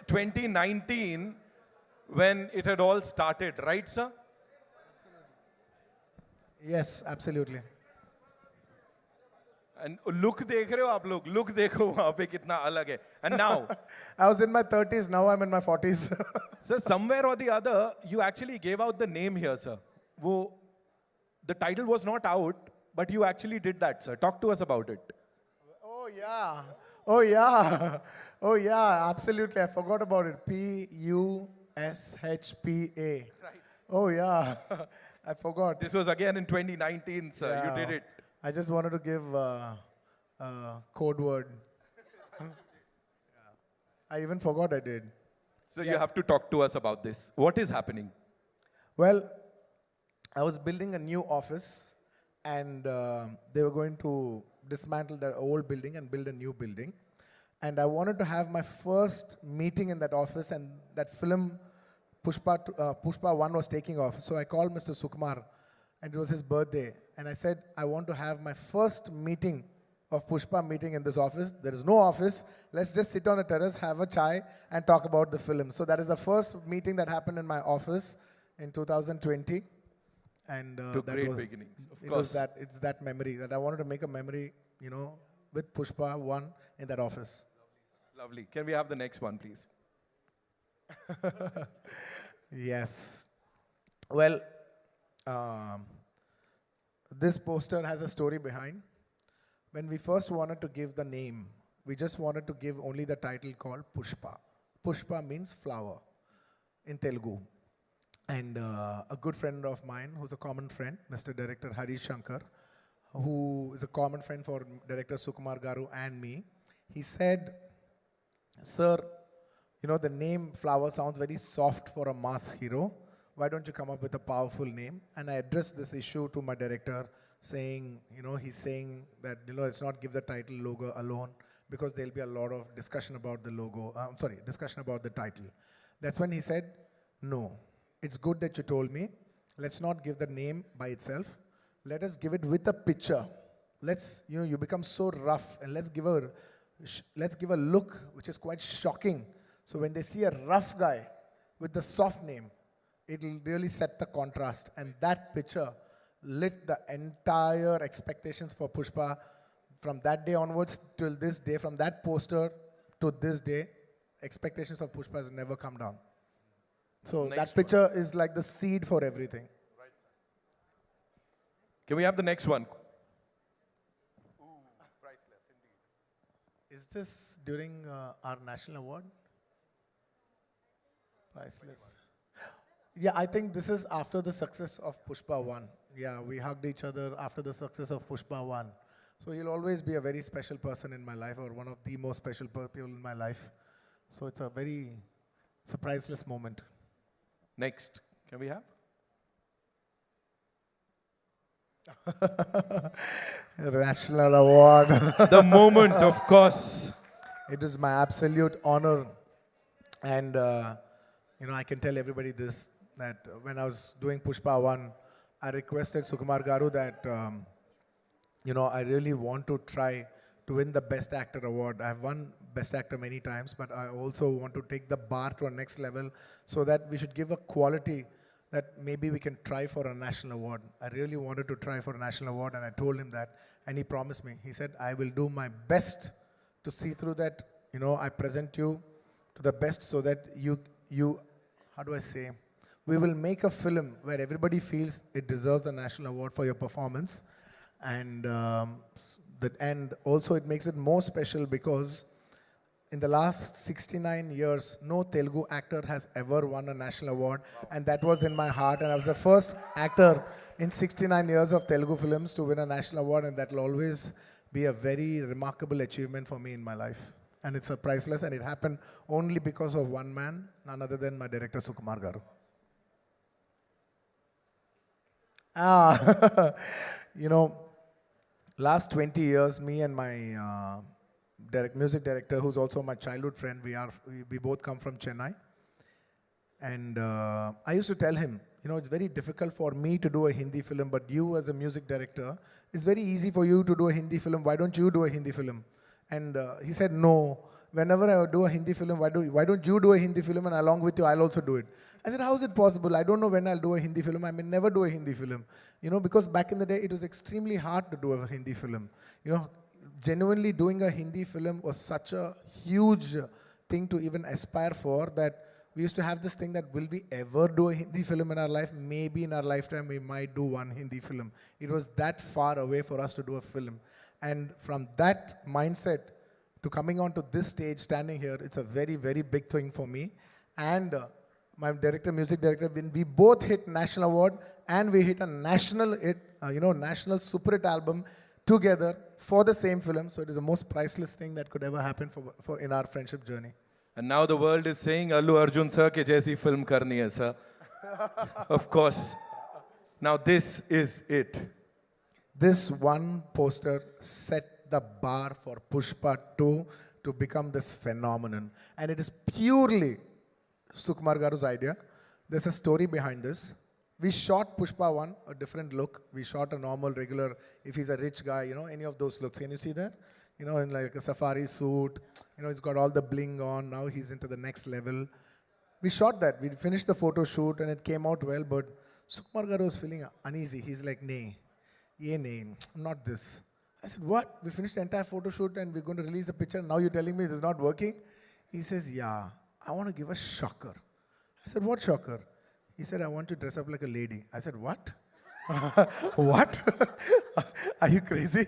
2019 when it had all started, right, sir? Yes, absolutely. And look देख रहे हो आप लोग, look देखो वहाँ पे कितना अलग है. And now, I was in my 30s, now I'm in my 40s. sir, somewhere or the other, you actually gave out the name here, sir. The title was not out, but you actually did that, sir. Talk to us about it. Oh, yeah. Oh, yeah. Oh, yeah, absolutely. I forgot about it. Pushpa. Right. Oh, yeah. I forgot. This was again in 2019, sir. You did Yeah. it. I just wanted to give code word. I even forgot I did. So you have to talk to us about this. What is happening? Well, I was building a new office, and they were going to dismantle their old building and build a new building. And I wanted to have my first meeting in that office, and that film Pushpa 1 was taking off. So I called Mr. Sukumar, and it was his birthday. And I said, I want to have my first meeting of Pushpa meeting in this office. There is no office. Let's just sit on a terrace, have a chai, and talk about the film. So that is the first meeting that happened in my office in 2020. And To that great was, beginnings, of it course. was that, it's that memory that I wanted to make a memory, you know, with Pushpa 1 in that office. Lovely. Can we have the next one, please? Yes. Well, this poster has a story behind. When we first wanted to give the name, we just wanted to give only the title called Pushpa. Pushpa means flower in Telugu. And a good friend of mine, who's a common friend, Mr. Director Harish Shankar, who is a common friend for Director Sukumar Garu and me, he said, Sir, you know, the name Flower sounds very soft for a mass hero. Why don't you come up with a powerful name? And I addressed this issue to my director, saying, you know, he's saying that, you know, let's not give the title logo alone, because there'll be a lot of discussion about the logo, discussion about the title. That's when he said, no, it's good that you told me. Let's not give the name by itself. Let us give it with a picture. Let's, you know, you become so rough, and let's give a look which is quite shocking. So when they see a rough guy with the soft name, it'll really set the contrast. And that picture lit the entire expectations for Pushpa from that day onwards till this day. From that poster to this day, expectations of Pushpa has never come down. So Nice that picture is like the seed for everything. Can we have the next one? Is this during our national award? Priceless. Yeah, I think this is after the success of Pushpa 1. Yeah, we hugged each other after the success of Pushpa 1. So he'll always be a very special person in my life, or one of the most special people in my life. So it's a priceless moment. Next. Can we have? National award. The moment, of course. It is my absolute honor. And, you know, I can tell everybody this, that when I was doing Pushpa 1, I requested Sukumar Garu that, you know, I really want to try to win the Best Actor award. I've won Best Actor many times, but I also want to take the bar to a next level, so that we should give a quality that maybe we can try for a national award. I really wanted to try for a national award, and I told him that, and he promised me. He said, I will do my best to see through that, you know, I present you to the best, so that you, how do I say, we will make a film where everybody feels it deserves a national award for your performance. And and also it makes it more special because in the last 69 years, no Telugu actor has ever won a national award. And that was in my heart. And I was the first actor in 69 years of Telugu films to win a national award. And that will always be a very remarkable achievement for me in my life. And it's a priceless, and it happened only because of one man, none other than my director, Sukumar Garu. You know, last 20 years, me and my music director, who's also my childhood friend, we both come from Chennai. And I used to tell him, you know, it's very difficult for me to do a Hindi film, but you as a music director, it's very easy for you to do a Hindi film. Why don't you do a Hindi film? And he said, no, whenever I do a Hindi film, why don't you do a Hindi film and along with you, I'll also do it. I said, how is it possible? I don't know when I'll do a Hindi film. I may never do a Hindi film. You know, because back in the day, it was extremely hard to do a Hindi film. You know, genuinely doing a Hindi film was such a huge thing to even aspire for that we used to have this thing that will we ever do a Hindi film in our life? Maybe in our lifetime we might do one Hindi film. It was that far away for us to do a film. And from that mindset to coming onto this stage, standing here, it's a very, very big thing for me. And my director, music director, when we both hit national award and we hit a national hit, national super hit album together for the same film. So it is the most priceless thing that could ever happen for in our friendship journey. And now the world is saying, Allu Arjun sir ke jaisi film karni hai, sir. Of course. Now this is it. This one poster set the bar for Pushpa 2 to become this phenomenon. And it is purely Sukumar Garu's idea. There's a story behind this. We shot Pushpa 1, a different look. We shot a normal, regular, if he's a rich guy, any of those looks. Can you see that? In like a safari suit, he's got all the bling on. Now he's into the next level. We shot that. We finished the photo shoot and it came out well, but Sukumar Garu was feeling uneasy. He's like, nay, not this. I said, what? We finished the entire photo shoot and we're going to release the picture. Now you're telling me this is not working? He says, yeah, I want to give a shocker. I said, what shocker? He said, I want to dress up like a lady. I said, what? What? Are you crazy?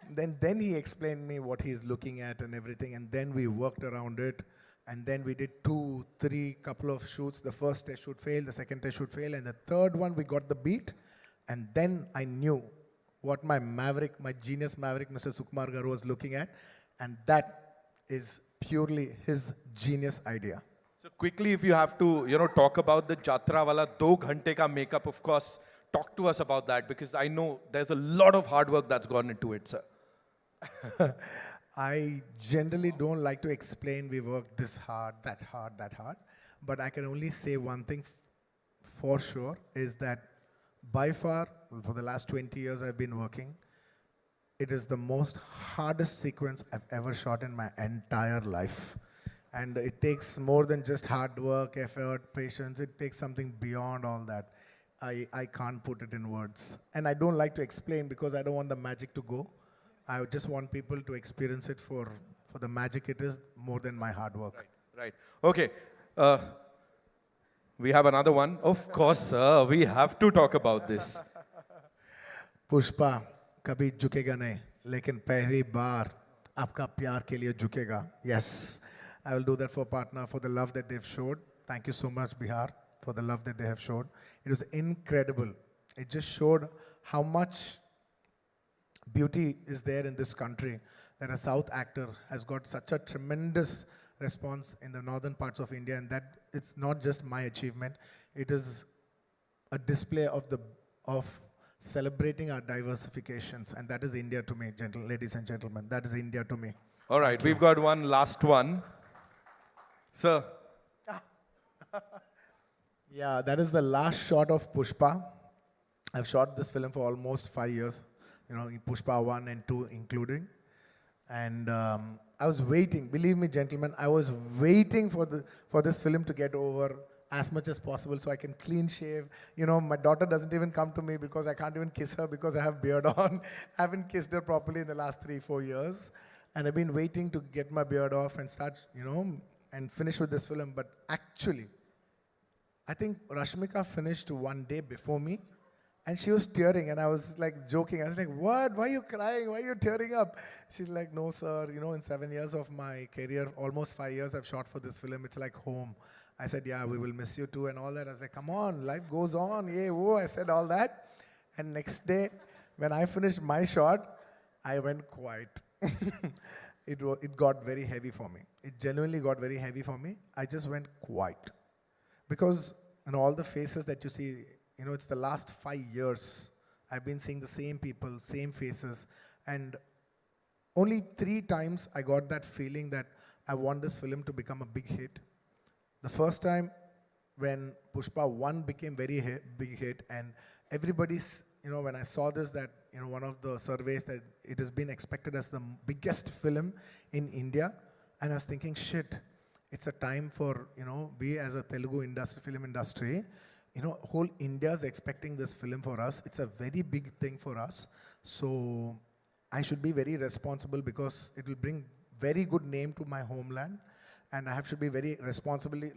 Then he explained me what he's looking at and everything, and then we worked around it, and then we did 2, 3 couple of shoots. The first test shoot failed, the second test shoot failed, and the third one we got the beat, and then I knew what my genius maverick, Mr. Sukumar Garu was looking at, and that is purely his genius idea. So quickly, if you have to, talk about the Jatra wala 2 ghante ka makeup, of course, talk to us about that, because I know there's a lot of hard work that's gone into it, sir. I generally don't like to explain we worked this hard, that hard, that hard. But I can only say one thing for sure is that by far, for the last 20 years I've been working, it is the most hardest sequence I've ever shot in my entire life. And it takes more than just hard work, effort, patience. It takes something beyond all that. I can't put it in words. And I don't like to explain because I don't want the magic to go. I just want people to experience it for the magic it is more than my hard work. Right. Okay. We have another one. Of course, sir. We have to talk about this. Pushpa कभी झुकेगा नहीं, लेकिन पहली बार आपका प्यार के लिए झुकेगा. Yes, I will do that for partner, for the love that they've showed. Thank you so much, Bihar, for the love that they have showed. It was incredible. It just showed how much beauty is there in this country, that a South actor has got such a tremendous response in the northern parts of India, and that it's not just my achievement, it is a display of celebrating our diversifications, and that is India to me, ladies and gentlemen. That is India to me. All right, we've got one last one. Sir. Yeah, that is the last shot of Pushpa. I've shot this film for almost 5 years, in Pushpa 1 and 2 including. And I was waiting, believe me, gentlemen, I was waiting for this film to get over as much as possible so I can clean shave. My daughter doesn't even come to me because I can't even kiss her because I have beard on. I haven't kissed her properly in the last 3-4 years. And I've been waiting to get my beard off and start, and finish with this film. But actually, I think Rashmika finished 1 day before me. And she was tearing, and I was like joking. I was like, what? Why are you crying? Why are you tearing up? She's like, no, sir. In 7 years of my career, almost 5 years I've shot for this film. It's like home. I said, yeah, we will miss you too and all that. I was like, come on, life goes on. Yeah, whoa. I said all that. And next day, when I finished my shot, I went quiet. It got very heavy for me. It genuinely got very heavy for me. I just went quiet. Because all the faces that you see, it's the last 5 years. I've been seeing the same people, same faces. And only 3 times I got that feeling that I want this film to become a big hit. The first time when Pushpa 1 became very big hit, and everybody's, when I saw this, that, one of the surveys that it has been expected as the biggest film in India, And I was thinking, shit, it's a time for, we as a Telugu industry, film industry, whole India is expecting this film for us. It's a very big thing for us. So I should be very responsible because it will bring very good name to my homeland. And should be very responsibly,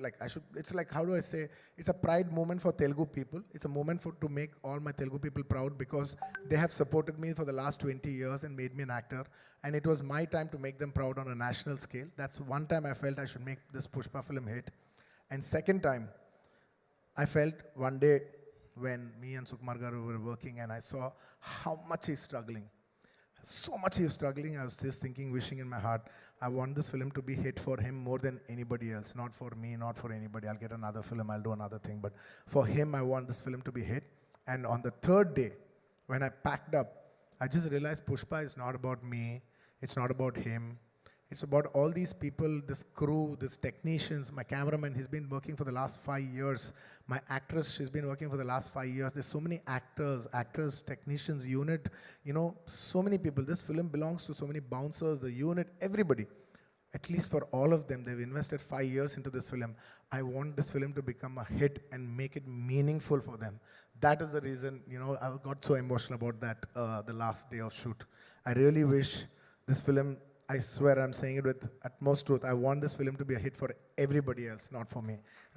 it's like, how do I say, it's a pride moment for Telugu people. It's a moment to make all my Telugu people proud because they have supported me for the last 20 years and made me an actor. And it was my time to make them proud on a national scale. That's one time I felt I should make this Pushpa film hit. And second time, I felt one day when me and Sukumar Garu were working and I saw how much he's struggling. So much he was struggling, I was just thinking, wishing in my heart, I want this film to be hit for him more than anybody else. Not for me, not for anybody. I'll get another film, I'll do another thing. But for him, I want this film to be hit. And on the third day, when I packed up, I just realized Pushpa is not about me. It's not about him. It's about all these people, this crew, these technicians, my cameraman, he's been working for the last 5 years. My actress, she's been working for the last 5 years. There's so many actors, technicians, unit, so many people. This film belongs to so many bouncers, the unit, everybody. At least for all of them, they've invested 5 years into this film. I want this film to become a hit and make it meaningful for them. That is the reason, I got so emotional about that the last day of shoot. I really wish this film, I swear I'm saying it with utmost truth. I want this film to be a hit for everybody else, not for me.